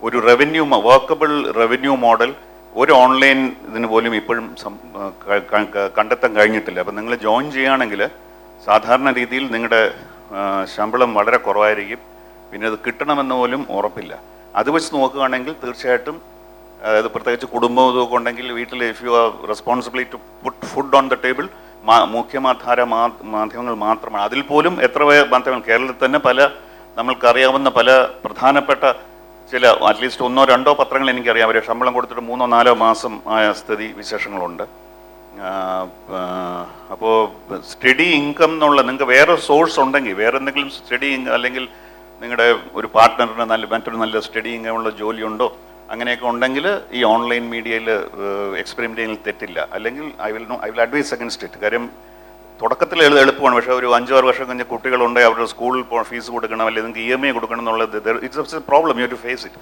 ഒരു workable revenue model ഒരു online ഇതിന് പോലും ഇപ്പോഴും കണ്ടെത്താൻ കഴിഞ്ഞിട്ടില്ല. അപ്പം നിങ്ങൾ ജോയിൻ ചെയ്യുകയാണെങ്കിൽ സാധാരണ രീതിയിൽ നിങ്ങളുടെ ശമ്പളം വളരെ കുറവായിരിക്കും, പിന്നെ അത് കിട്ടണമെന്ന് പോലും ഉറപ്പില്ല. അത് വെച്ച് നോക്കുകയാണെങ്കിൽ തീർച്ചയായിട്ടും അതായത് പ്രത്യേകിച്ച് കുടുംബം ഇതൊക്കെ ഉണ്ടെങ്കിൽ വീട്ടിൽ if you are responsibility to put food on the table മുഖ്യധാര മാധ്യമങ്ങൾ മാത്രമാണ്. അതിൽ പോലും എത്ര മാധ്യമങ്ങൾ കേരളത്തിൽ തന്നെ നമ്മൾക്കറിയാവുന്ന പല പ്രധാനപ്പെട്ട ചില അറ്റ്ലീസ്റ്റ് 1-2 പത്രങ്ങൾ എനിക്കറിയാം. അവർ ശമ്പളം കൊടുത്തിട്ട് 3-4 മാസം ആയ സ്ഥിതി വിശേഷങ്ങളുണ്ട്. അപ്പോൾ സ്റ്റഡി ഇൻകം എന്നുള്ള നിങ്ങൾക്ക് വേറെ സോഴ്സ് ഉണ്ടെങ്കിൽ, വേറെ എന്തെങ്കിലും സ്റ്റഡി അല്ലെങ്കിൽ നിങ്ങളുടെ ഒരു പാർട്ട്ണറിന് മറ്റൊരു നല്ല സ്റ്റഡി ഇൻകമുള്ള ജോലിയുണ്ടോ, അങ്ങനെയൊക്കെ ഉണ്ടെങ്കിൽ ഈ ഓൺലൈൻ മീഡിയയിൽ എക്സ്പെരിമെൻ്റ് ചെയ്യുന്നതിൽ തെറ്റില്ല. അല്ലെങ്കിൽ I will advise against it. കാര്യം തുടക്കത്തിൽ എളുപ്പമാണ്, പക്ഷേ ഒരു 5-6 വർഷം കഴിഞ്ഞ കുട്ടികളുണ്ട്, അവരുടെ സ്കൂളിൽ ഫീസ് കൊടുക്കണം, അല്ലെങ്കിൽ നിങ്ങൾക്ക് EMI കൊടുക്കണം എന്നുള്ളത് it's a problem. You have to face it.